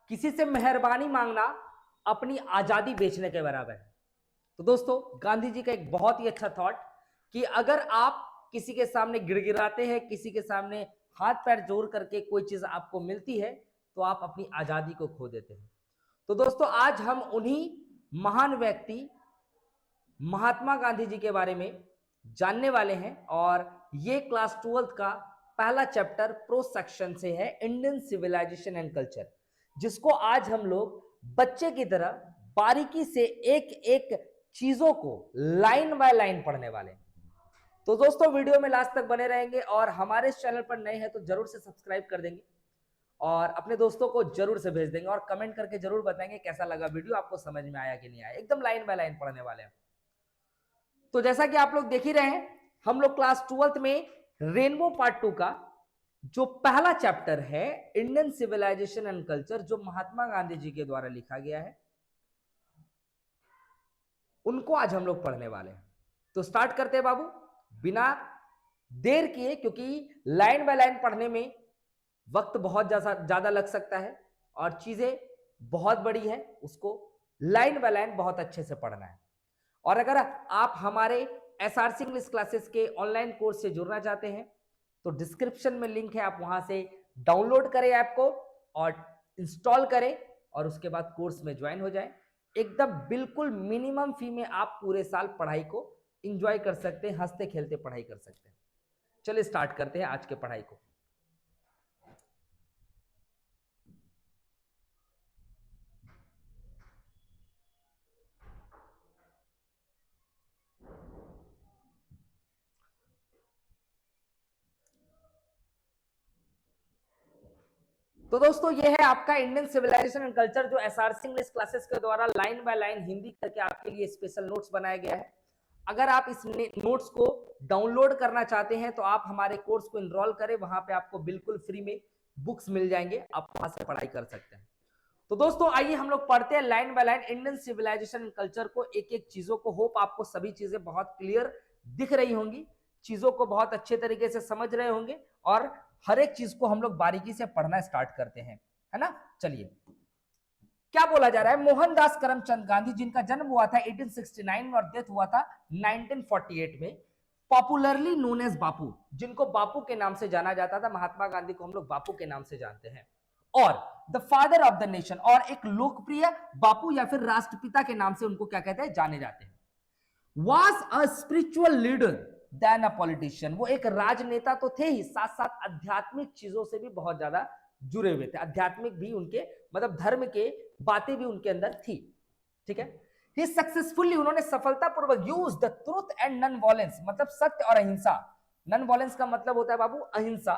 किसी से मेहरबानी मांगना अपनी आजादी बेचने के बराबर है। तो दोस्तों, गांधी जी का एक बहुत ही अच्छा थॉट कि अगर आप किसी के सामने गिड़गिड़ाते हैं, किसी के सामने हाथ पैर जोड़ करके कोई चीज आपको मिलती है, तो आप अपनी आजादी को खो देते हैं। तो दोस्तों, आज हम उन्हीं महान व्यक्ति महात्मा गांधी जी के बारे में जानने वाले हैं और ये क्लास 12th का पहला चैप्टर प्रो सेक्शन से है, इंडियन सिविलाइजेशन एंड कल्चर, जिसको आज हम लोग बच्चे की तरह बारीकी से एक एक चीजों को लाइन बाय लाइन पढ़ने वाले हैं। तो दोस्तों, वीडियो में लास्ट तक बने रहेंगे और हमारे इस चैनल पर नए हैं तो जरूर से सब्सक्राइब कर देंगे और अपने दोस्तों को जरूर से भेज देंगे और कमेंट करके जरूर बताएंगे कैसा लगा वीडियो, आपको समझ में आया कि नहीं आया। एकदम लाइन बाय लाइन पढ़ने वाले हैं। तो जैसा कि आप लोग देख ही रहे हैं, हम लोग क्लास 12th में रेनबो पार्ट 2 का जो पहला चैप्टर है, इंडियन सिविलाइजेशन एंड कल्चर, जो महात्मा गांधी जी के द्वारा लिखा गया है, उनको आज हम लोग पढ़ने वाले हैं। तो स्टार्ट करते हैं बाबू, बिना देर किए, क्योंकि लाइन बाय लाइन पढ़ने में वक्त बहुत ज्यादा लग सकता है और चीजें बहुत बड़ी है, उसको लाइन बाय लाइन बहुत अच्छे से पढ़ना है। और अगर आप हमारे एसआरसी इंग्लिश क्लासेस के ऑनलाइन कोर्स से जुड़ना चाहते हैं तो डिस्क्रिप्शन में लिंक है, आप वहां से डाउनलोड करें ऐप को और इंस्टॉल करें और उसके बाद कोर्स में ज्वाइन हो जाएं। एकदम बिल्कुल मिनिमम फी में आप पूरे साल पढ़ाई को एंजॉय कर सकते हैं, हंसते खेलते पढ़ाई कर सकते हैं। चलिए स्टार्ट करते हैं आज के पढ़ाई को। तो दोस्तों, ये है आपका इंडियन सिविलाइजेशन एंड कल्चर, जो एसआरसी इंग्लिश क्लासेस के द्वारा लाइन बाय लाइन हिंदी करके आपके लिए स्पेशल नोट्स बनाया गया है। अगर आप इस नोट्स को डाउनलोड करना चाहते हैं तो आप हमारे कोर्स को एनरोल करें, वहां पे आपको बिल्कुल फ्री में बुक्स मिल जाएंगे, आप वहां से पढ़ाई कर सकते हैं। तो दोस्तों, आइए हम लोग पढ़ते हैं line by line Indian civilisation and culture को, एक एक चीजों को। होप आपको सभी चीजें बहुत क्लियर दिख रही होंगी, चीजों को बहुत अच्छे तरीके से समझ रहे होंगे और हर एक चीज को हम लोग बारीकी से पढ़ना स्टार्ट करते हैं, है ना। चलिए, क्या बोला जा रहा है, मोहनदास करमचंद गांधी, जिनका जन्म हुआ था 1869 में और डेथ हुआ था 1948 में, पॉपुलरली नोन एज बापू, जिनको बापू के नाम से जाना जाता था। महात्मा गांधी को हम लोग बापू के नाम से जानते हैं। और the father of the nation, और एक लोकप्रिय बापू या फिर राष्ट्रपिता के नाम से उनको क्या कहते हैं, जाने जाते हैं। Was a spiritual leader then a politician, वो एक राजनेता तो थे ही, साथ साथ आध्यात्मिक चीजों से भी बहुत ज्यादा जुड़े हुए थे। आध्यात्मिक भी उनके, मतलब धर्म के बातें भी उनके अंदर थी, ठीक है। ही सक्सेसफुली, उन्होंने सफलतापूर्वक use the truth and non violence, मतलब सत्य और अहिंसा। नॉन वायलेंस का मतलब होता है बाबू अहिंसा,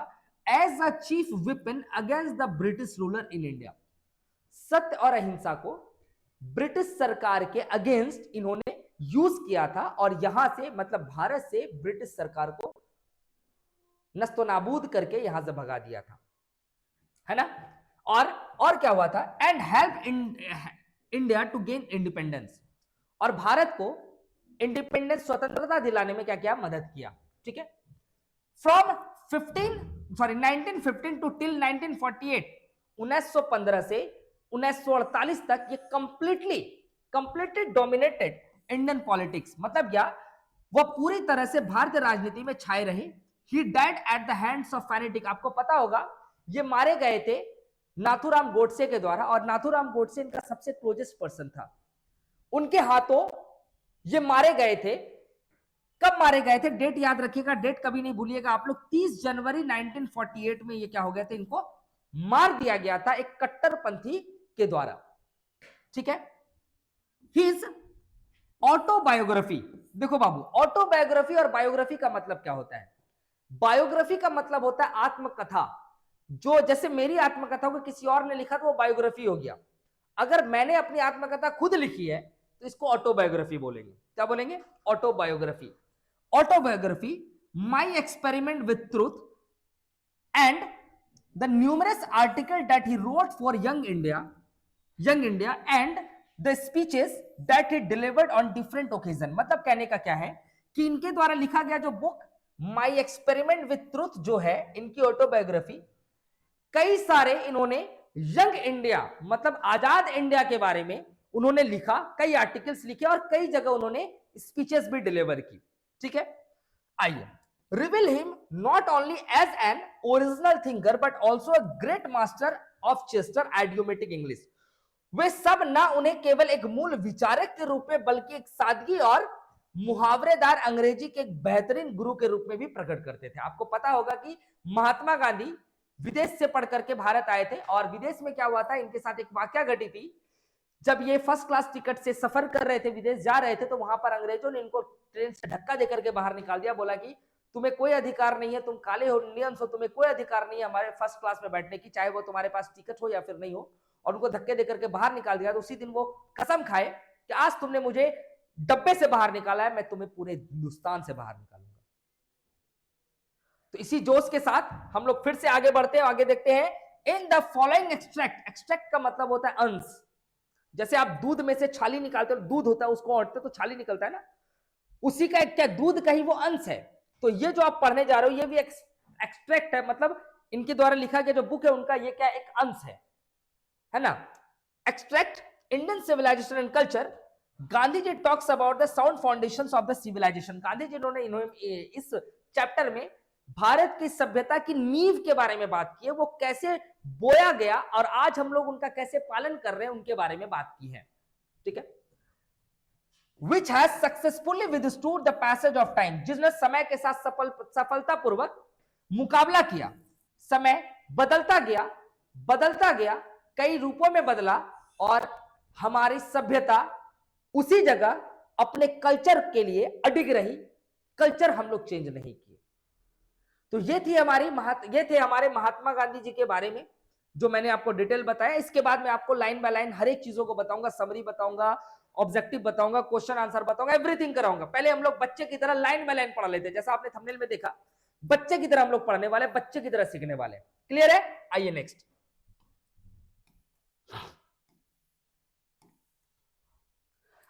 as a chief weapon against the British ruler in India. सत्य और अहिंसा को ब्रिटिश सरकार के अगेंस्ट इन्होंने यूज किया था और यहां से, मतलब भारत से ब्रिटिश सरकार को नस्तोनाबूद करके यहां से भगा दिया था, है ना। और क्या हुआ था, and help India to gain independence, और भारत को इंडिपेंडेंस, स्वतंत्रता दिलाने में क्या किया, मदद किया, ठीक है। फ्रॉम 1915 टू टिल 1948, 1915 से 1948 तक ये कंप्लीटली डोमिनेटेड इंडियन पॉलिटिक्स, मतलब क्या, वह पूरी तरह से भारतीय राजनीति में छाए रहे। He died at the hands of fanatic, आपको पता होगा ये मारे गए थे नाथूराम गोडसे के द्वारा, और नाथूराम गोडसे इनका सबसे क्लोजेस्ट पर्सन था। उनके हाथों ये मारे गए थे। कब मारे गए थे, डेट याद रखिएगा, डेट कभी नहीं भूलिएगा आप लोग। 30 जनवरी 1948 में ये क्या हो गए थे, इनको मार दिया गया था एक कट्टरपंथी के द्वारा, ठीक है। हिज ऑटोबायोग्राफी, देखो बाबू, ऑटोबायोग्राफी और बायोग्राफी का मतलब क्या होता है। बायोग्राफी का मतलब होता है आत्मकथा, जो जैसे मेरी आत्मकथा को किसी और ने लिखा तो वो बायोग्राफी हो गया। अगर मैंने अपनी आत्मकथा खुद लिखी है तो इसको ऑटोबायोग्राफी बोलेंगे। क्या बोलेंगे, autobiography. Autobiography, my experiment with truth and the numerous article that he wrote for young India and the speeches that he delivered on different occasion. मतलब कहने का क्या है कि इनके द्वारा लिखा गया जो book my experiment with truth जो है, इनकी ऑटोबायोग्राफी, कई सारे इन्होंने यंग इंडिया मतलब आजाद इंडिया के बारे में उन्होंने लिखा, कई आर्टिकल्स लिखे और कई जगह उन्होंने स्पीचेस भी डिलीवर की। ठीक है, आइए, reveal him not only as an original thinker but also a great master of chaste idiomatic English. वे सब ना उन्हें केवल एक मूल विचारक के रूप में बल्कि एक सादगी और मुहावरेदार अंग्रेजी के एक बेहतरीन गुरु के रूप में भी प्रकट करते थे। आपको पता होगा कि महात्मा गांधी विदेश से पढ़ करके भारत आए थे और विदेश में क्या हुआ था, इनके साथ एक वाकया घटी थी। जब ये फर्स्ट क्लास टिकट से सफर कर रहे थे, विदेश जा रहे थे, तो वहां पर अंग्रेजों ने इनको ट्रेन से धक्का देकर के बाहर निकाल दिया। बोला कि तुम्हें कोई अधिकार नहीं है, तुम काले हो, इंडियंस हो, तुम्हें कोई अधिकार नहीं है हमारे फर्स्ट क्लास में बैठने की, चाहे वो तुम्हारे पास टिकट हो या फिर नहीं हो। और उनको धक्के देकर के बाहर निकाल दिया। तो उसी दिन वो कसम खाए कि आज तुमने मुझे डब्बे से बाहर निकाला है, मैं तुम्हें पूरे हिंदुस्तान से बाहर निकालूंगा। तो इसी जोश के साथ हम लोग फिर से आगे बढ़ते हैं, आगे देखते हैं। In the following extract, extract का मतलब होता है अंश। जैसे आप दूध में से छाली निकालते हो, दूध होता है उसको औंटते तो छाली निकलता है ना, उसी का एक क्या दूध का ही वो अंश है। तो ये जो आप पढ़ने जा रहे हो ये भी एक्सट्रैक्ट है, मतलब इनके द्वारा लिखा गया जो बुक है उनका ये क्या एक अंश है ना। Extract Indian civilisation and culture. Gandhi ji talks about the sound foundations of the civilisation. Gandhi ji इन्होंने इस चैप्टर में भारत की सभ्यता की नींव के बारे में बात की है, वो कैसे बोया गया और आज हम लोग उनका कैसे पालन कर रहे हैं उनके बारे में बात की है। ठीक है, which has successfully withstood the passage of time, जिसने समय के साथ सफलतापूर्वक मुकाबला किया। समय बदलता गया, कई रूपों में बदला और हमारी सभ्यता उसी जगह अपने कल्चर के लिए अडिग रही, कल्चर हम लोग चेंज नहीं किए। तो ये थे हमारे महात्मा गांधी जी के बारे में जो मैंने आपको डिटेल बताया। इसके बाद मैं आपको लाइन बाय लाइन हर एक चीजों को बताऊंगा, समरी बताऊंगा, ऑब्जेक्टिव बताऊंगा, क्वेश्चन आंसर बताऊंगा, एवरीथिंग कराऊंगा। पहले हम लोग बच्चे की तरह लाइन बाय लाइन पढ़ लेते हैं, जैसा आपने थंबनेल में देखा, बच्चे की तरह हम लोग पढ़ने वाले, बच्चे की तरह सीखने वाले। क्लियर है? आइए नेक्स्ट।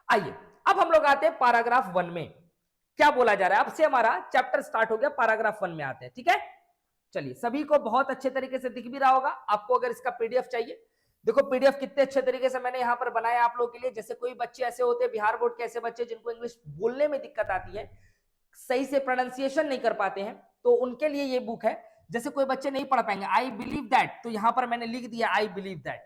आइए अब हम लोग आते हैं पैराग्राफ 1 में। क्या बोला जा रहा है, अब से हमारा चैप्टर स्टार्ट हो गया, पैराग्राफ 1 में आते हैं। ठीक है, चलिए, सभी को बहुत अच्छे तरीके से दिख भी रहा होगा। आपको अगर इसका पीडीएफ चाहिए, देखो पीडीएफ कितने अच्छे तरीके से मैंने यहां पर बनाया आप लोगों के लिए। जैसे कोई बच्चे ऐसे होते हैं बिहार बोर्ड के ऐसे बच्चे जिनको इंग्लिश बोलने में दिक्कत आती है, सही से प्रोनाउंसिएशन नहीं कर पाते हैं, तो उनके लिए ये बुक है। जैसे कोई बच्चे नहीं पढ़ पाएंगे, आई बिलीव दैट, तो यहां पर मैंने लिख दिया आई बिलीव दैट।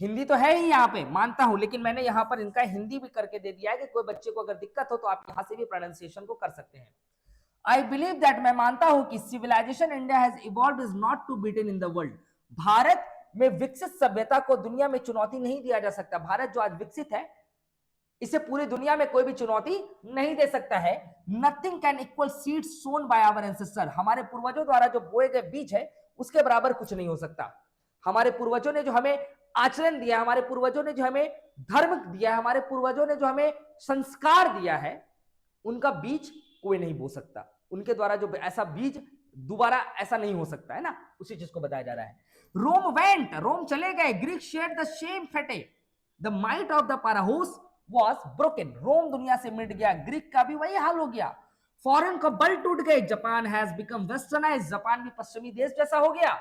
हिंदी तो है ही यहाँ पे, मानता हूं, लेकिन मैंने यहाँ पर इनका हिंदी भी करके दे दिया है कि कोई बच्चे को अगर दिक्कत हो तो आप यहां से भी प्रोनाउंसिएशन को कर सकते हैं। आई बिलीव दैट, मैं मानता हूं कि civilisation India has evolved is not to beaten in the world. Bharat में विकसित सभ्यता को दुनिया में चुनौती नहीं दिया जा सकता। भारत जो आज विकसित है, इसे पूरी दुनिया में कोई भी चुनौती नहीं दे सकता है। Nothing can equal seeds sown by our ancestor. हमारे पूर्वजों द्वारा जो बोए गए बीज है उसके बराबर कुछ नहीं हो सकता। हमारे पूर्वजों ने जो हमें आचरण दिया, हमारे पूर्वजों ने जो हमें धर्म दिया, हमारे पूर्वजों ने जो हमें संस्कार दिया है, उनका बीज कोई नहीं बो सकता। उनके द्वारा जो ऐसा बीज दोबारा ऐसा नहीं हो सकता है ना, उसी चीज को बताया जा रहा है। रोम वेंट, रोम चले गए। Greek shared the same fate, the might of the pharaohs was broken. Rome दुनिया से मिट गया, ग्रीक का भी वही हाल हो गया। फॉरेन का बल टूट गए। Japan has become westernised, Japan भी पश्चिमी देश जैसा हो गया।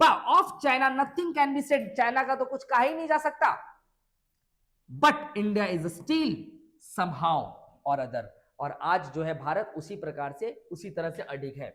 Of China nothing can be said, China का तो कुछ कहा ही नहीं जा सकता। But India is still somehow और अदर, और आज जो है भारत उसी प्रकार से उसी तरह से अडिग है।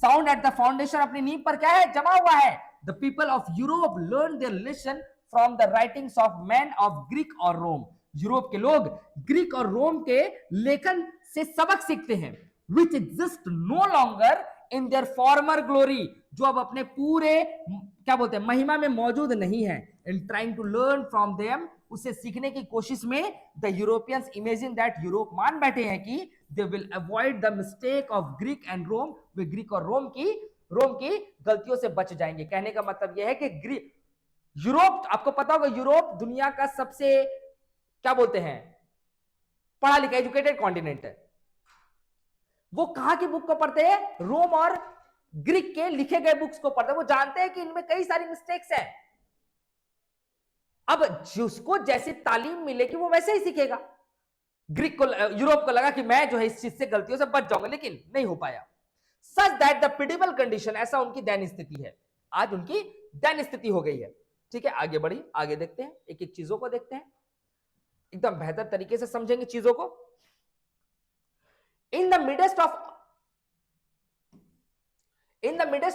साउंड एट द फाउंडेशन, अपनी नींव पर क्या है, जमा हुआ है। The people of Europe learn their lesson from the writings of man of Greek और रोम। यूरोप के लोग ग्रीक और रोम के लेखन से सबक सीखते हैं। Which exist no longer in their former glory, जो अब अपने पूरे क्या बोलते हैं महिमा में मौजूद नहीं है। In trying to learn from them, उसे सीखने की कोशिश में the Europeans imagine that, Europe मान बैठे हैं कि they will avoid the mistake of Greek and Rome, वे ग्रीक और रोम की गलतियों से बच जाएंगे। कहने का मतलब यह है कि ग्रीक यूरोप, आपको पता होगा यूरोप दुनिया का सबसे क्या बोलते हैं पढ़ा लिखा एजुकेटेड कॉन्टिनेंट है। वो कहां की बुक को पढ़ते हैं, रोम और ग्रीक के लिखे गए बुक्स को पढ़ते हैं। वो जानते हैं कि इनमें कई सारी मिस्टेक्स हैं। अब जिसको जैसी तालीम मिलेगी वो वैसे ही सीखेगा। ग्रीक को, यूरोप को लगा कि मैं जो है इस चीज से गलतियों से बच जाऊंगा, लेकिन नहीं हो पाया। सच दैट द पिटिबल कंडीशन, ऐसा उनकी दयनीय स्थिति है। आज उनकी देन स्थिति हो गई है। ठीक है, आगे बढ़ी, आगे देखते हैं, एक एक चीजों को देखते हैं, एकदम बेहतर तरीके से समझेंगे चीजों को। In the midst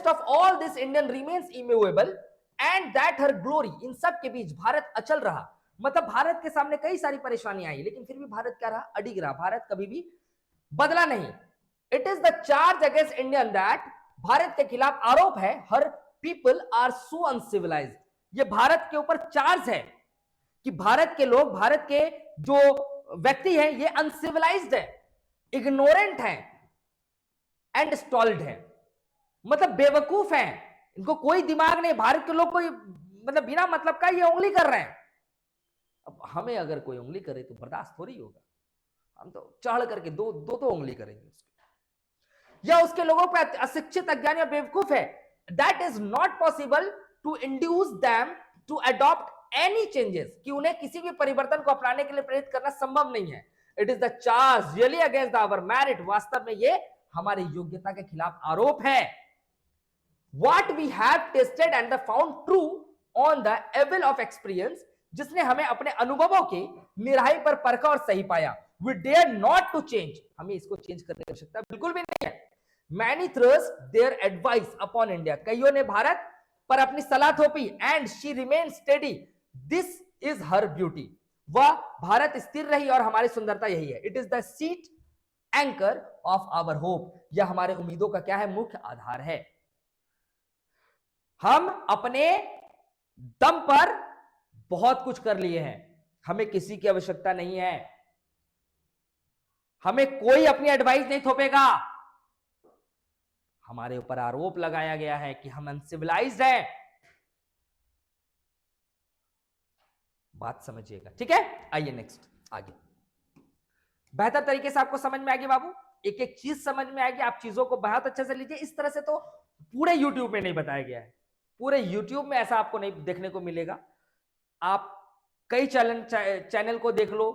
of all this Indian remains immovable and that her glory, इन सब के बीच भारत अचल रहा। मतलब भारत के सामने कई सारी परेशानियां आई, लेकिन फिर भी भारत क्या रहा, अडिग रहा, भारत कभी भी बदला नहीं। It is the charge against Indian that, Bharat के खिलाफ आरोप है, her people are so uncivilised, ये भारत के ऊपर चार्ज है कि भारत के लोग, भारत के जो व्यक्ति हैं, ये अनसिविलाइज्ड है, इग्नोरेंट है एंड स्टॉल्ड है, मतलब बेवकूफ है, इनको कोई दिमाग नहीं। भारत के लोग कोई मतलब बिना मतलब का ये उंगली कर रहे हैं। अब हमें अगर कोई उंगली करे तो बर्दाश्त थोड़ी होगा, हम तो चढ़ करके दो तो उंगली करेंगे उसके, या उसके लोगों पे अशिक्षित, अज्ञान या बेवकूफ है। That is not possible to induce them to adopt any changes, कि उन्हें किसी भी परिवर्तन को अपनाने के लिए प्रेरित करना संभव नहीं है। It is the charge really against our merit, वास्तव में ये हमारी योग्यता के खिलाफ आरोप है। What we have tested and found true on the evil of experience, जिसने हमें अपने अनुभवों की निराई पर परखा और सही पाया। We dare not to change, हमें इसको चेंज करने की आवश्यकता बिल्कुल भी नहीं है। Many thrust their advice upon India, कईयों ने भारत पर अपनी सलाह थोपी, and she remained steady, this is her beauty, वह भारत स्थिर रही और हमारी सुंदरता यही है। It is the seat anchor of our hope, यह हमारे उम्मीदों का क्या है, मुख्य आधार है। हम अपने दम पर बहुत कुछ कर लिए हैं, हमें किसी की आवश्यकता नहीं है, हमें कोई अपनी एडवाइस नहीं थोपेगा। हमारे ऊपर आरोप लगाया गया है कि हम अनसिविलाइज्ड हैं, बात समझिएगा, ठीक है। आइए नेक्स्ट, आगे बेहतर तरीके से आपको समझ में आएगी बाबू, एक एक चीज समझ में आएगी, आप चीजों को बहुत अच्छे से लीजिए। इस तरह से तो पूरे यूट्यूब में नहीं बताया गया है, पूरे यूट्यूब में ऐसा आपको नहीं देखने को मिलेगा। आप कई चैनल को देख लो,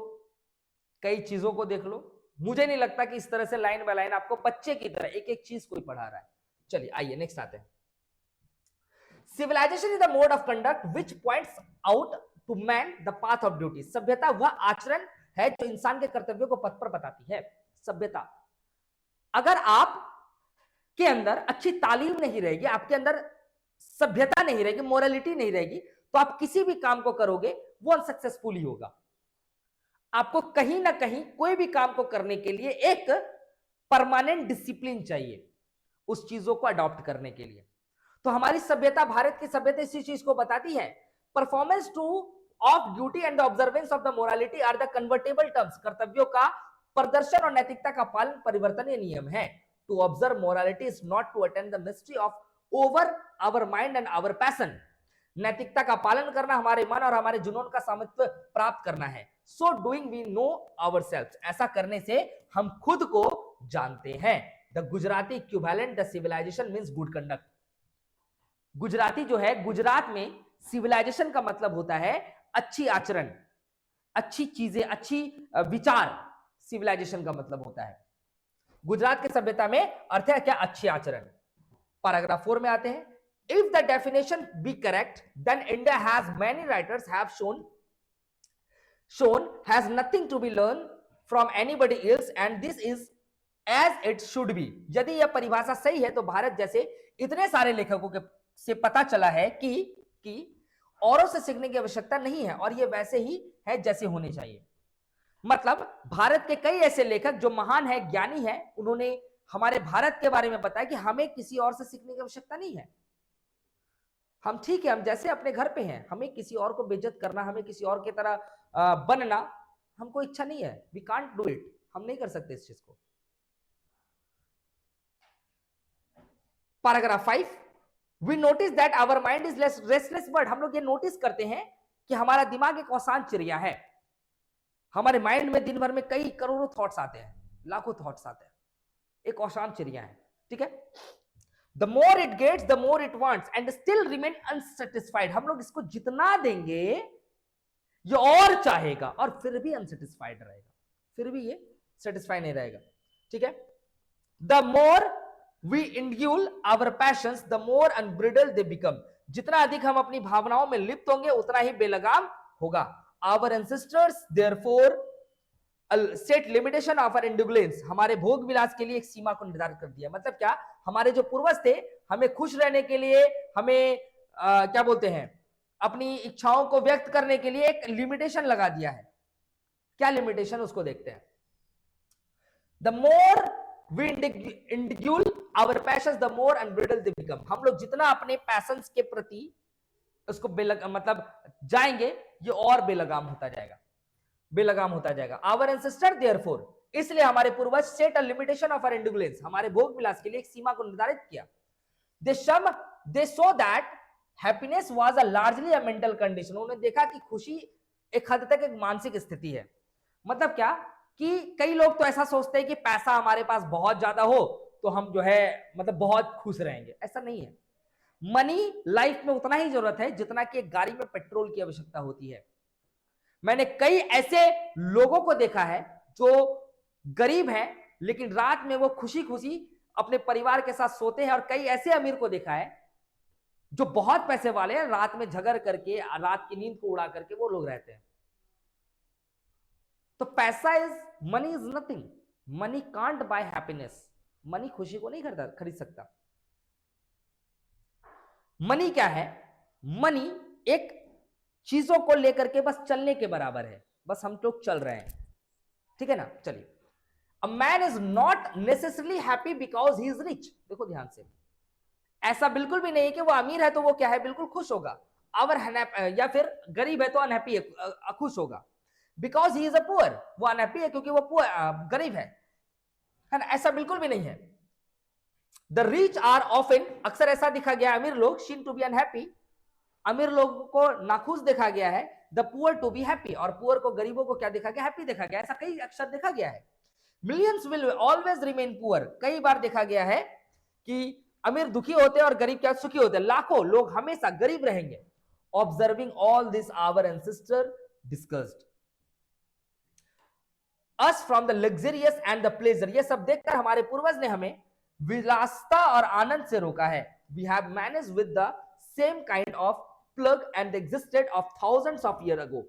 कई चीजों को देख लो, मुझे नहीं लगता कि इस तरह से लाइन बाय लाइन आपको बच्चे की तरह एक एक चीज कोई पढ़ा रहा है। चलिए आइए नेक्स्ट आते हैं। Civilisation is the mode of conduct which points out to man the path of duty, सभ्यता वह आचरण है जो इंसान के कर्तव्यों को पथ पर बताती है। सभ्यता, अगर आप के अंदर अच्छी तालीम नहीं रहेगी, आपके अंदर सभ्यता नहीं रहेगी, मोरालिटी नहीं रहेगी, तो आप किसी भी काम को करोगे वो अनसक्सेसफुल ही होगा। आपको कहीं ना कहीं कोई भी काम को करने के लिए एक परमानेंट डिसिप्लिन चाहिए उस चीजों को अडॉप्ट करने के लिए। तो हमारी सभ्यता, भारत की सभ्यता इसी चीज को बताती है। Performance to of duty and observance of the morality are the convertible terms, कर्तव्यों का प्रदर्शन और नैतिकता का पालन परिवर्तनीय नियम है। To observe morality is not to attend the mystery of over our mind and our passion, नैतिकता का पालन करना हमारे मन और हमारे जुनून का सामर्थ्य प्राप्त करना है। So doing we know ourselves, ऐसा करने से हम खुद को जानते हैं। The Gujarati equivalent the civilisation means good conduct, Gujarati जो है, गुजरात में सिविलाइजेशन का मतलब होता है अच्छी आचरण, अच्छी चीजें, अच्छी विचार, सिविलाइजेशन का मतलब होता है। गुजरात के सभ्यता में अर्थ है क्या, अच्छी आचरण। पैराग्राफ 4 में आते हैं। If the definition be correct, then India has many writers have shown has nothing to be learned from anybody else and this is as it should be। यदि यह परिभाषा सही है तो भारत जैसे इतने सारे लेखकों के से पता चला है कि औरों से सीखने की आवश्यकता नहीं है और यह वैसे ही है जैसे होने चाहिए। मतलब भारत के कई ऐसे लेखक जो महान है, ज्ञानी है, उन्होंने हमारे भारत के बारे में बताया कि हमें किसी और से सीखने की आवश्यकता नहीं है। हम ठीक है, हम जैसे अपने घर पे हैं, हमें किसी और को बेइज्जत करना, हमें किसी और की तरह बनना हमको इच्छा नहीं है। वी कांट डू इट, हम नहीं कर सकते इस चीज को। Paragraph 5, we notice that our mind is restless bird, हम लोग ये नोटिस करते हैं कि हमारा दिमाग एक अशांत चिड़िया है। हमारे माइंड में दिन भर में कई करोड़ों थॉट्स आते हैं, लाखों थॉट्स आते हैं, एक अशांत चिड़िया है, ठीक है। The more it gets, the more it wants and still remain unsatisfied, हम लोग इसको जितना देंगे ये और चाहेगा और फिर भी अनसेटिस्फाइड रहेगा, फिर भी ये सेटिस्फाई नहीं रहेगा, ठीक है। The more we indulge our passions, the more unbridled they become, जितना अधिक हम अपनी भावनाओं में लिप्त होंगे उतना ही बेलगाम होगा। Our ancestors therefore set limitation of our individuals, हमारे भोग विलास के लिए एक सीमा को निर्धारित कर दिया। मतलब क्या, हमारे जो पूर्वज थे हमें खुश रहने के लिए, हमें क्या बोलते हैं, अपनी इच्छाओं को व्यक्त करने के लिए एक लिमिटेशन लगा दिया है। क्या लिमिटेशन, उसको देखते हैं। The more we indulge our passions the more unbridled they become, हम लोग जितना अपने पैशंस के प्रति उसको मतलब जाएंगे, ये और बेलगाम होता जाएगा, बेलगाम होता जाएगा। आवर एंसेस्टर देयरफॉर, इसलिए हमारे पूर्वज set a limitation of our individuals, हमारे भोग विलास के लिए एक सीमा को निर्धारित किया। They saw that happiness was a largely a mental condition, उन्होंने देखा कि खुशी एक हद तक एक मानसिक स्थिति है। मतलब क्या कि कई लोग तो ऐसा सोचते हैं कि पैसा हमारे पास बहुत ज्यादा हो तो हम जो है मतलब बहुत खुश रहेंगे, ऐसा नहीं है। मनी लाइफ में उतना ही जरूरत है जितना कि एक गाड़ी में पेट्रोल की आवश्यकता होती है। मैंने कई ऐसे लोगों को देखा है जो गरीब हैं लेकिन रात में वो खुशी खुशी अपने परिवार के साथ सोते हैं, और कई ऐसे अमीर को देखा है जो बहुत पैसे वाले हैं, रात में झगड़ करके रात की नींद को उड़ा करके वो लोग रहते हैं। तो पैसा money is nothing, money can't buy happiness, money खुशी को नहीं खरीद सकता। मनी क्या है, मनी एक चीजों को लेकर के बस चलने के बराबर है, बस हम लोग चल रहे हैं, ठीक है ना। चलिए, a man is not necessarily happy because he is rich, देखो ध्यान से, ऐसा बिल्कुल भी नहीं है कि वो अमीर है तो वो क्या है बिल्कुल खुश होगा, या फिर गरीब है तो अनहैप्पी है, खुश होगा। Because he is a poor, वो अनहैप्पी है क्योंकि वो गरीब है ना, ऐसा बिल्कुल भी नहीं है। द रिच आर ऑफन, अक्सर ऐसा दिखा गया, अमीर लोग शीन टू बी अनहैप्पी, अमीर लोगों को नाखुश देखा गया है। The poor to be happy, और पुअर को, गरीबों को क्या देखा गया, हैप्पी देखा गया, ऐसा कई अक्सर देखा गया है। Millions will always remain poor, कई बार देखा गया है कि अमीर दुखी होते हैं और गरीब क्या सुखी होते हैं, लाखों लोग हमेशा गरीब रहेंगे। Observing all this our ancestor discussed us from the luxurious and the pleasure, ये सब देखकर हमारे पूर्वज ने हमें विलासिता और आनंद से रोका है। We have manage with the same kind of plug and existed of thousands of year ago,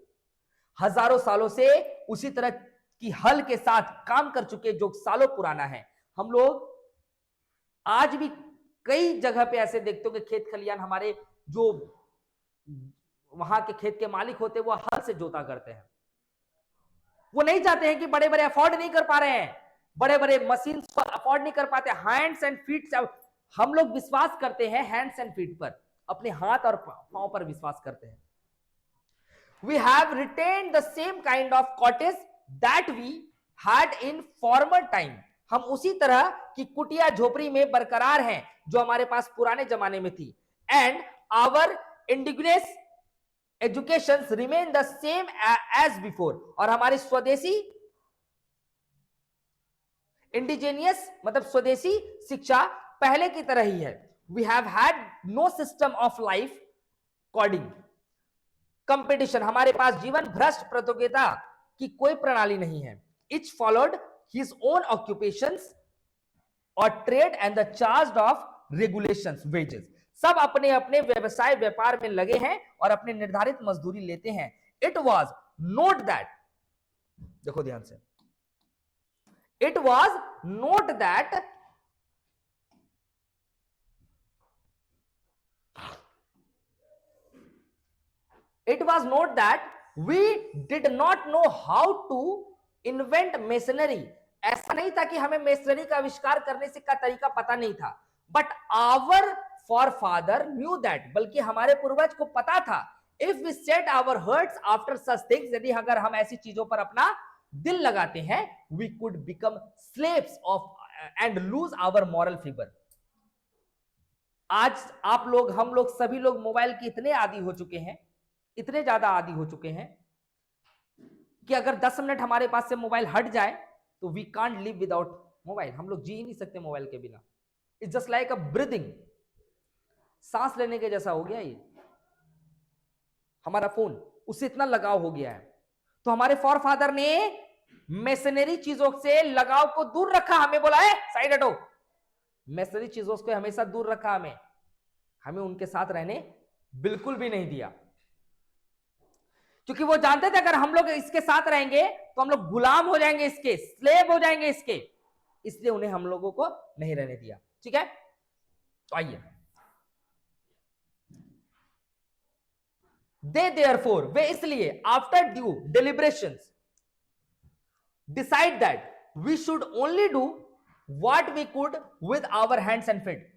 हजारों सालों से उसी तरह की हल के साथ काम कर चुके जो सालों पुराना है। हम लोग आज भी कई जगह पे ऐसे देखते हो कि खेत खलियान, हमारे जो वहां के खेत के मालिक होते हैं वो हल से जोता करते हैं, वो नहीं चाहते हैं कि बड़े बड़े अफोर्ड नहीं कर पा रहे हैं, बड़े बड़े मशीन अफोर्ड नहीं कर पाते, हैंड्स एंड फीट, हम लोग विश्वास करते हैं हैंड्स एंड फीट पर, अपने हाथ और पांव पर विश्वास करते हैं। We have retained the same kind of cottage that we had in former time, हम उसी तरह की कुटिया झोपड़ी में बरकरार हैं जो हमारे पास पुराने जमाने में थी। And our indigenous educations remain the same as before, और हमारी स्वदेशी, इंडिजीनियस मतलब स्वदेशी शिक्षा पहले की तरह ही है। We have had no system of life coding competition, हमारे पास जीवन भ्रष्ट प्रतियोगिता की कोई प्रणाली नहीं है। Each followed his own occupations or trade and the charged of regulations wages, सब अपने अपने व्यवसाय व्यापार में लगे हैं और अपने निर्धारित मजदूरी लेते हैं। It was note that, देखो ध्यान से, It was note that we did not know how to invent machinery, ऐसा नहीं था कि हमें मेसनरी का आविष्कार करने से का तरीका पता नहीं था। But our forefather knew that, बल्कि हमारे पूर्वज को पता था। If we set our hearts after such things, यदि अगर हम ऐसी चीजों पर अपना दिल लगाते हैं, we could become slaves of and lose our moral fiber। आज आप लोग, हम लोग, सभी लोग मोबाइल के इतने आदी हो चुके हैं, इतने ज्यादा आदी हो चुके हैं कि अगर 10 मिनट हमारे पास से मोबाइल हट जाए तो we can't live without mobile, हम लोग जी ही नहीं सकते मोबाइल के बिना। It's just like a breathing, सांस लेने के जैसा हो गया ये हमारा फोन, उससे इतना लगाव हो गया है। तो हमारे फॉरफादर ने मेशनरी चीजों से लगाव को दूर रखा, हमें बोला है साइड हटो, मेशनरी चीजों से हमेशा दूर रखा, हमें उनके साथ रहने बिल्कुल भी नहीं दिया, क्योंकि वो जानते थे अगर हम लोग इसके साथ रहेंगे तो हम लोग गुलाम हो जाएंगे, इसके स्लेव हो जाएंगे इसके, इसलिए उन्हें हम लोगों को नहीं रहने दिया। ठीक है, तो आइए, दे देयरफॉर, वे इसलिए, after due deliberations decide that we should only do what we could with our hands and feet.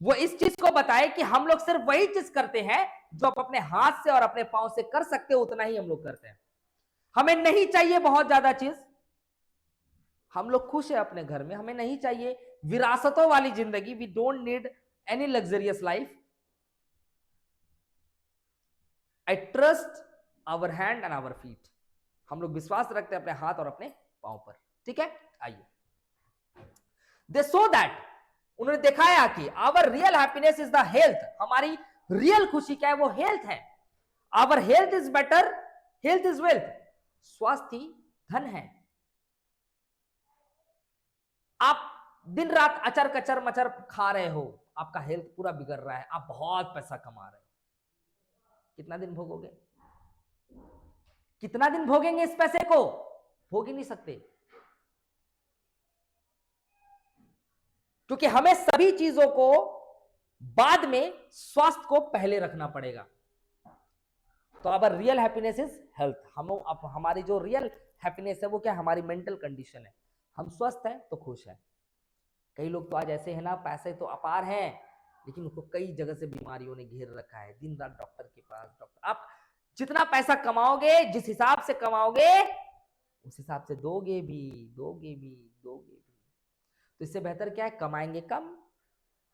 वो इस चीज को बताए कि हम लोग सिर्फ वही चीज करते हैं जो आप अपने हाथ से और अपने पांव से कर सकते हो, उतना ही हम लोग करते हैं। हमें नहीं चाहिए बहुत ज्यादा चीज, हम लोग खुश है अपने घर में, हमें नहीं चाहिए विरासतों वाली जिंदगी, we don't need any luxurious life. I trust our hand and our feet, हम लोग विश्वास रखते हैं अपने हाथ और अपने पांव पर। ठीक है, आइए, दे सो दैट, उन्होंने दिखाया कि our real happiness is the health, हमारी रियल खुशी क्या है, वो हेल्थ है। Our health is better, health is wealth, स्वास्थ्य ही धन है। आप दिन रात अचर कचर मचर खा रहे हो, आपका हेल्थ पूरा बिगड़ रहा है, आप बहुत पैसा कमा रहे हो, कितना दिन भोगोगे? कितना दिन भोगेंगे इस पैसे को? भोग ही नहीं सकते, क्योंकि हमें सभी चीजों को बाद में स्वास्थ्य को पहले रखना पड़ेगा। तो अगर रियल हैप्पीनेस इज हेल्थ, हमारी जो रियल हैप्पीनेस है वो क्या, हमारी मेंटल कंडीशन है। हम स्वस्थ हैं तो खुश हैं। कई लोग तो आज ऐसे हैं ना, पैसे तो अपार हैं लेकिन उनको कई जगह से बीमारियों ने घेर रखा है, दिन रात डॉक्टर के पास डॉक्टर। आप जितना पैसा कमाओगे, जिस हिसाब से कमाओगे उस हिसाब से दोगे भी, दोगे भी, दोगे भी। तो इससे बेहतर क्या है, कमाएंगे कम,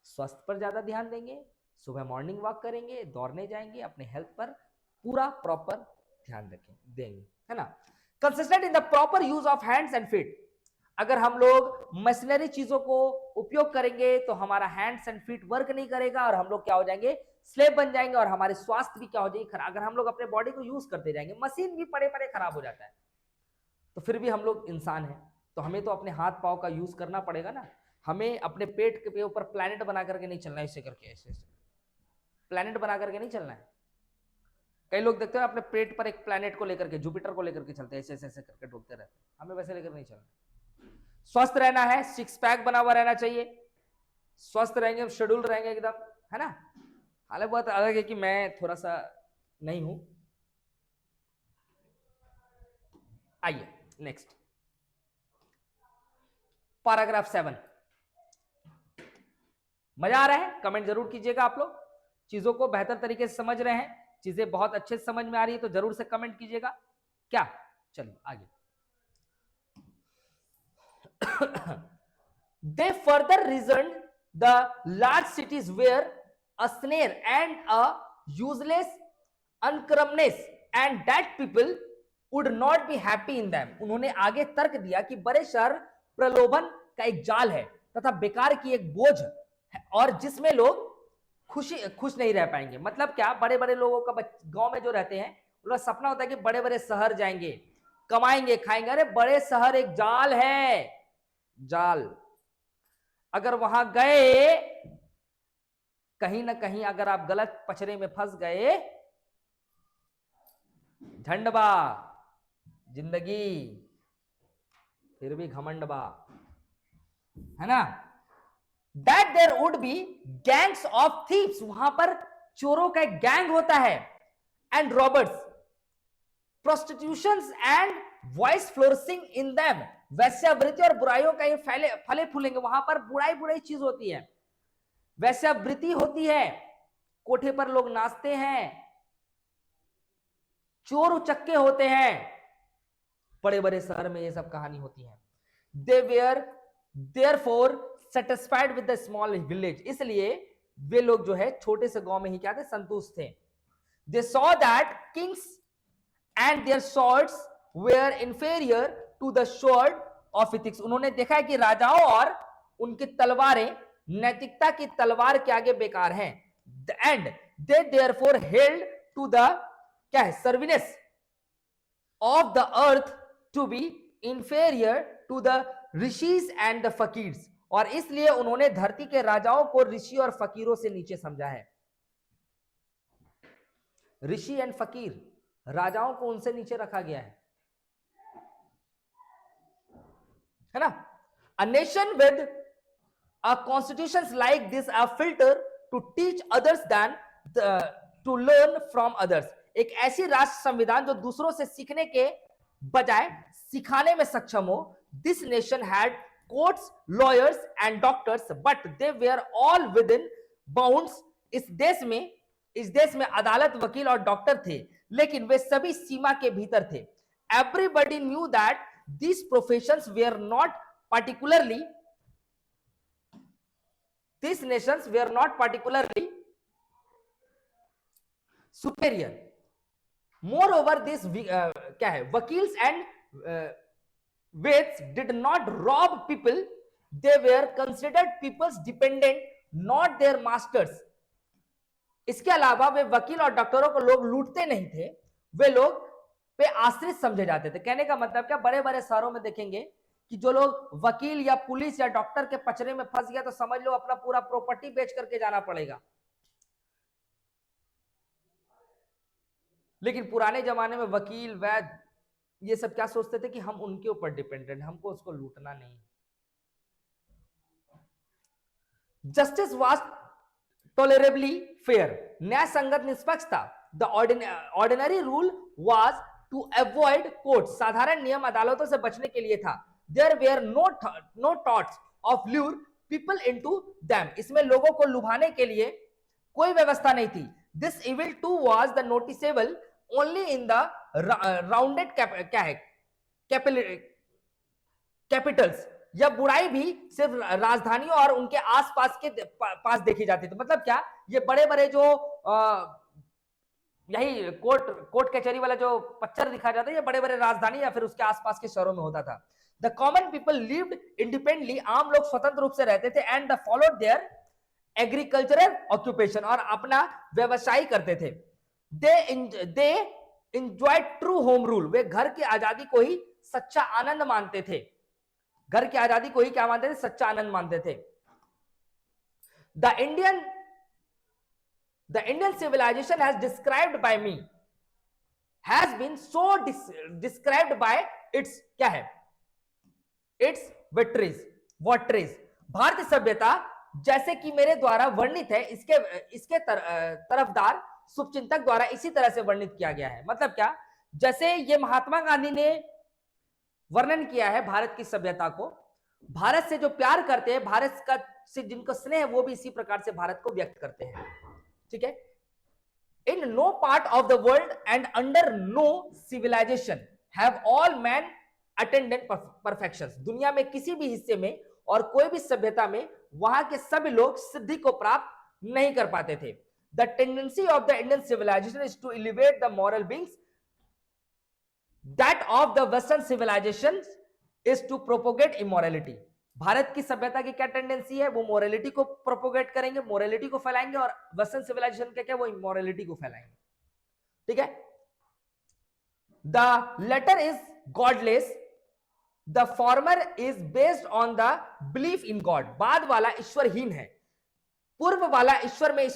स्वास्थ्य पर ज्यादा ध्यान देंगे, सुबह मॉर्निंग वॉक करेंगे, दौड़ने जाएंगे, अपने हेल्थ पर पूरा प्रॉपर ध्यान रखें देंगे, है ना। Consistent in the proper use of hands and feet, अगर हम लोग मशीनरी चीजों को उपयोग करेंगे तो हमारा हैंड्स एंड फीट वर्क नहीं करेगा और हम लोग क्या हो जाएंगे, स्लेव बन जाएंगे, और हमारे स्वास्थ्य भी क्या हो जाएगी खराब। अगर हम लोग अपने बॉडी को यूज करते जाएंगे, मशीन भी पड़े पड़े खराब हो जाता है, तो फिर भी हम लोग इंसान हैं, तो हमें तो अपने हाथ पांव का यूज करना पड़ेगा ना। हमें अपने पेट के ऊपर प्लैनेट बना करके नहीं चलना है, ऐसे करके, ऐसे ऐसे प्लैनेट बना करके नहीं चलना है। कई लोग देखते हैं अपने पेट पर एक प्लैनेट को लेकर के, जुपिटर को लेकर के चलते हैं, ऐसे ऐसे करके ढूंढते रहते हैं, हमें वैसे लेकर नहीं चलना। स्वस्थ रहना है, सिक्स पैक बना हुआ रहना चाहिए, स्वस्थ रहेंगे, शेड्यूल रहेंगे एकदम, है ना। हालांकि बहुत अलग है कि मैं थोड़ा सा नहीं हूं। आइए नेक्स्ट, पैराग्राफ 7। मजा आ रहा है? कमेंट जरूर कीजिएगा। आप लोग चीजों को बेहतर तरीके से समझ रहे हैं, चीजें बहुत अच्छे से समझ में आ रही है तो जरूर से कमेंट कीजिएगा। क्या, चलिए आगे। They further reasoned the large cities were a snare and a useless uncrumbness and that people would not be happy in them। उन्होंने आगे तर्क दिया कि बड़े शहर प्रलोभन का एक जाल है तथा बेकार की एक बोझ है और जिसमें लोग खुश नहीं रह पाएंगे। मतलब क्या, बड़े बड़े लोगों का गांव में जो रहते हैं उनका सपना होता है कि बड़े बड़े शहर जाएंगे, कमाएंगे, खाएंगे। अरे बड़े शहर एक जाल है, जाल। अगर वहां गए, कहीं ना कहीं अगर आप गलत पचड़े में फंस गए, झंडबा जिंदगी, फिर भी घमंडबा, है ना। That there would be gangs of thieves, वहां पर चोरों का एक गैंग होता है, and robbers, prostitutions and vice flourishing in them, वैश्यावृत्ति और बुराइयों का ये फले फूलेंगे। वहां पर बुराई बुराई चीज होती है, वैश्यावृत्ति होती है, कोठे पर लोग नाचते हैं, चोर उचक्के होते हैं, बड़े बड़े शहर में ये सब कहानी होती है। They were therefore satisfied with the small village, इसलिए वे लोग जो है छोटे से गांव में ही क्या थे, संतुष्ट थे। They saw that kings and their swords were inferior to the sword of ethics, उन्होंने देखा है कि राजाओं और उनकी तलवारें नैतिकता की तलवार के आगे बेकार हैं। And they therefore held to the क्या है, sovereigns of the earth to be inferior to the rishis and the fakirs, और इसलिए उन्होंने धरती के राजाओं को ऋषि और फकीरों से नीचे समझा है। ऋषि एंड फकीर, राजाओं को उनसे नीचे रखा गया है ना। A nation with a constitutions like this a filter to teach others than to learn from others. एक ऐसी राष्ट्र संविधान जो दूसरों से सीखने के बजाय सिखाने में सक्षम हो। This nation had courts, lawyers and doctors but they were all within bounds. इस देश में अदालत, वकील और डॉक्टर थे, लेकिन वे सभी सीमा के भीतर थे। Everybody knew that these professions were not particularly these nations were not particularly superior. Moreover, this क्या है, vakils and vaids did not rob people, they were considered people's dependent, not their masters. इसके अलावा वे वकील और डॉक्टरों को लोग लूटते नहीं थे, वे लोग पे आश्रित समझे जाते थे। कहने का मतलब क्या, बड़े बड़े शहरों में देखेंगे कि जो लोग वकील या पुलिस या डॉक्टर के पचड़े में फंस गया तो समझ लो अपना पूरा प्रॉपर्टी बेच करके जाना पड़ेगा। लेकिन पुराने जमाने में वकील, वैद्य, ये सब क्या सोचते थे कि हम उनके ऊपर डिपेंडेंट, हमको उसको लूटना नहीं। जस्टिस वाज टॉलरेबली फेयर, न्याय संगत निष्पक्ष था। The ordinary rule was to avoid court, साधारण नियम अदालतों से बचने के लिए था। There were no thoughts of lure people into them, इसमें लोगों को लुभाने के लिए कोई व्यवस्था नहीं थी। This evil too was the noticeable only in the rounded क्या है कैपिटल्स, यह बुराई भी सिर्फ राजधानियों और उनके आसपास के पास देखी जाती थी। मतलब क्या, ये बड़े बड़े जो यही कोर्ट कचहरी वाला जो पिक्चर दिखाया जाता है, ये बड़े बड़े राजधानी या फिर उसके आसपास के शहरों में होता था। The common people lived independently, आम लोग स्वतंत्र रूप से रहते थे। And the followed their agricultural occupation, और अपना व्यवसाय करते थे। They enjoy true home rule, वे घर की आजादी को ही सच्चा आनंद मानते थे। घर की आजादी को ही क्या मानते थे, सच्चा आनंद मानते थे। The Indian civilization as described by me has been so described by its क्या है, its victories, भारतीय सभ्यता जैसे कि मेरे द्वारा वर्णित है, इसके तरफदार शुभचिंतक द्वारा इसी तरह से वर्णित किया गया है। मतलब क्या, जैसे ये महात्मा गांधी ने वर्णन किया है भारत की सभ्यता को, भारत से जो प्यार करते हैं, भारत का से जिनको स्नेह है, वो भी इसी प्रकार से भारत को व्यक्त करते हैं। ठीक है। In no part of the world and under no civilisation have all man attendant perfections, दुनिया में किसी भी हिस्से में और कोई भी सभ्यता में वहां के सभी लोग सिद्धि को प्राप्त नहीं कर पाते थे। The tendency of the Indian civilisation is to elevate the moral beings, that of the western civilisation is to propagate immorality. Bharat की सभ्यता की क्या टेंडेंसी है, वो मोरालिटी को प्रोपोगेट करेंगे, मोरालिटी को फैलाएंगे, और वेस्टर्न सिविलाइजेशन क्या क्या, वो इमोरलिटी को फैलाएंगे। ठीक है। The latter is godless, the former is based on the belief in God, बाद वाला ईश्वरहीन है, पूर्व वाला ईश्वर में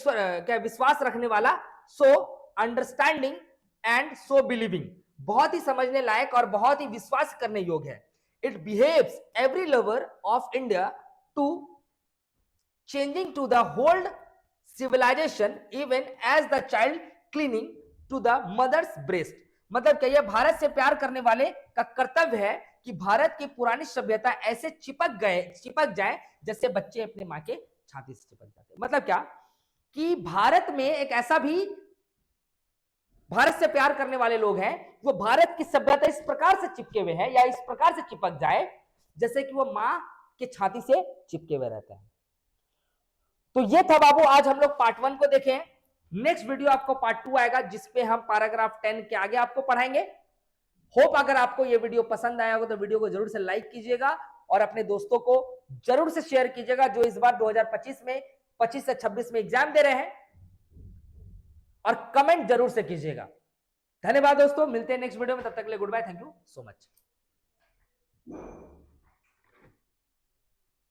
क्या विश्वास रखने वाला, so understanding and so believing, बहुत ही समझने लायक और बहुत ही विश्वास करने योग्य है। It behaves every lover of India to changing to the whole civilization even as the child clinging to the mother's breast। मतलब क्या, यह भारत से प्यार करने वाले का कर्तव्य है कि भारत की पुरानी सभ्यता ऐसे चिपक जाए जैसे बच्चे अपने मां के छाती से चिपक जाते। मतलब क्या कि भारत में एक ऐसा भी भारत से प्यार करने वाले लोग हैं, वो भारत की सभ्यता इस प्रकार से चिपके हुए हैं या इस प्रकार से चिपक जाए जैसे कि वो मां के छाती से चिपके हुए रहता है। तो ये था बाबू, आज हम लोग पार्ट 1 को देखें। नेक्स्ट वीडियो आपको पार्ट 2 आएगा, जिसपे हम पैराग्राफ 10 के आगे आपको पढ़ाएंगे। होप अगर आपको ये वीडियो पसंद आया होगा तो वीडियो को जरूर से लाइक कीजिएगा और अपने दोस्तों को जरूर से शेयर कीजिएगा जो इस बार 2025 में 25 से 26 में एग्जाम दे रहे हैं, और कमेंट जरूर से कीजिएगा। धन्यवाद दोस्तों, मिलते हैं नेक्स्ट वीडियो में, तब तक के लिए goodbye, thank you so much.